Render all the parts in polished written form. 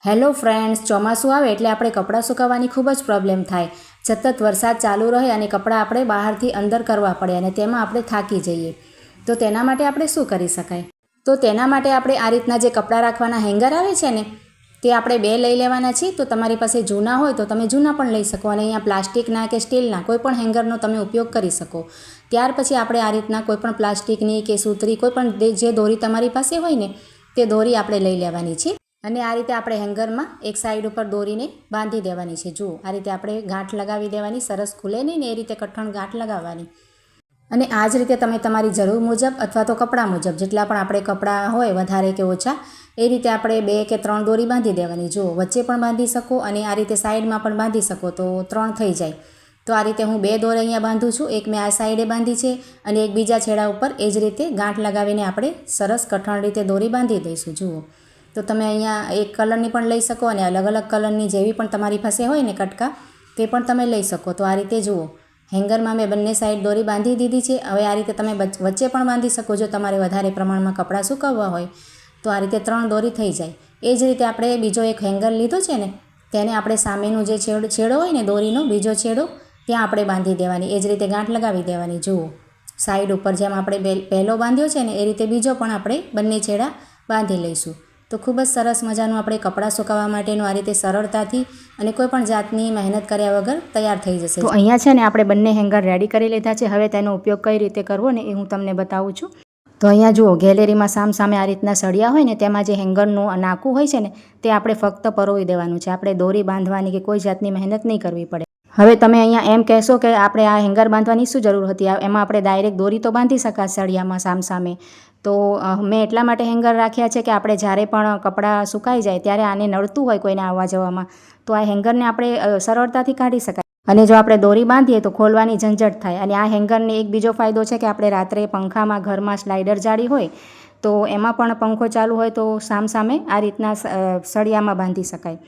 Hello friends, ચોમાસું આવે એટલે આપણે કપડાં સુકવવાની ખૂબ જ પ્રોબ્લેમ થાય. સતત વરસાદ ચાલુ રહે અને કપડાં આપણે બહારથી અંદર કરવા પડે અને તેમાં આપણે થાકી જઈએ. તો તેના માટે આપણે શું કરી શકાય? તો તેના માટે આપણે આ રીતના જે કપડાં રાખવાના હેંગર આવે છે ને, તે આપણે 2 લઈ લેવાના છીએ. તો તમારી પાસે જૂના હોય તો તમે જૂના પણ લઈ શકો અને અહીંયા પ્લાસ્ટિકના કે સ્ટીલના કોઈ પણ હેંગરનો તમે ઉપયોગ કરી શકો. ત્યાર પછી આપણે આ રીતના કોઈ પણ પ્લાસ્ટિકની કે સૂતરી કોઈ પણ જે દોરી તમારી પાસે હોય ને, તે દોરી આપણે લઈ લેવાની છે. અને આ રીતે આપણે હેંગરમાં એક સાઈડ ઉપર દોરીને બાંધી દેવાની છે. જુઓ, આ રીતે આપણે ગાંઠ લગાવી દેવાની, સરસ ખુલે નહીં ને એ રીતે કઠણ ગાંઠ લગાવવાની. અને આ જ રીતે તમે તમારી જરૂર મુજબ અથવા તો કપડાં મુજબ જેટલા પણ આપણે કપડાં હોય વધારે કે ઓછા, એ રીતે આપણે 2 કે 3 દોરી બાંધી દેવાની. જુઓ, વચ્ચે પણ બાંધી શકો અને આ રીતે સાઈડમાં પણ બાંધી શકો, તો 3 થઈ જાય. તો આ રીતે હું 2 દોરી અહીંયા બાંધું છું. એક મેં આ સાઈડે બાંધી છે અને એક બીજા છેડા ઉપર એ જ રીતે ગાંઠ લગાવીને આપણે સરસ કઠણ રીતે દોરી બાંધી દઈશું. જુઓ, તો તમે અહીંયા એક કલરની પણ લઈ શકો અને અલગ અલગ કલરની જેવી પણ તમારી પાસે હોય ને કટકા, તે પણ તમે લઈ શકો. તો આ રીતે જુઓ, હેંગરમાં મેં બંને સાઈડ દોરી બાંધી દીધી છે. હવે આ રીતે તમે વચ્ચે પણ બાંધી શકો જો તમારે વધારે પ્રમાણમાં કપડાં સૂકવવા હોય તો. આ રીતે 3 દોરી થઈ જાય. એ જ રીતે આપણે બીજો એક હેંગર લીધો છે ને, તેને આપણે સામેનું જે છેડો હોય ને દોરીનો બીજો છેડો, ત્યાં આપણે બાંધી દેવાની. એ જ રીતે ગાંઠ લગાવી દેવાની. જુઓ, સાઈડ ઉપર જેમ આપણે પહેલો બાંધ્યો છે ને એ રીતે બીજો પણ આપણે બંને છેડા બાંધી લઈશું. તો ખૂબ જ સરસ મજાનું આપણે કપડાં સુકાવવા માટેનું આ રીતે સરળતાથી અને કોઈ પણ જાતની મહેનત કર્યા વગર તૈયાર થઈ જશે. તો અહીંયા છે ને આપણે બંને હેંગર રેડી કરી લીધા છે. હવે તેનો ઉપયોગ કઈ રીતે કરવો ને એ હું તમને બતાવું છું. તો અહીંયા જુઓ, ગેલેરીમાં સામે આ રીતના સળિયા હોય ને તેમાં જે હેંગરનું નાકું હોય છે ને, તે આપણે ફક્ત પરોવી દેવાનું છે. આપણે દોરી બાંધવાની કે કોઈ જાતની મહેનત નહીં કરવી પડે. હવે તમે અહીંયા એમ કહેશો કે આપણે આ હેંગર બાંધવાની શું જરૂર હતી? એમાં આપણે ડાયરેક્ટ દોરી તો બાંધી શકાય સળિયામાં સામે. તો મેં એટલા માટે હેંગર રાખ્યા છે કે આપણે જ્યારે પણ કપડાં સુકાઈ જાય ત્યારે આને નડતું હોય કોઈને આવવા જવામાં, તો આ હેંગરને આપણે સરળતાથી કાઢી શકાય. અને જો આપણે દોરી બાંધીએ તો ખોલવાની ઝંઝટ થાય. અને આ હેંગરને એક બીજો ફાયદો છે કે આપણે રાત્રે પંખામાં ઘરમાં સ્લાઇડર જાળી હોય તો એમાં પણ પંખો ચાલુ હોય તો સામે આ રીતના સળિયામાં બાંધી શકાય.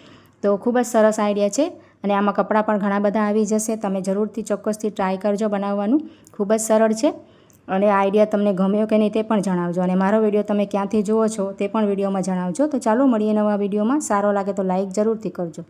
તો ખૂબ જ સરસ આઈડિયા છે અને આમાં કપડાં પણ ઘણા બધા આવી જશે. તમે જરૂરથી ચોક્કસથી ટ્રાય કરજો બનાવવાનું. ખૂબ જ સરળ છે અને આ આઈડિયા તમને ગમ્યો કે નહીં તે પણ જણાવજો. અને મારો વિડીયો તમે ક્યાંથી જુઓ છો તે પણ વિડીયોમાં જણાવજો. તો ચાલો મળીએ નવા વિડીયોમાં. સારો લાગે તો લાઈક જરૂરથી કરજો.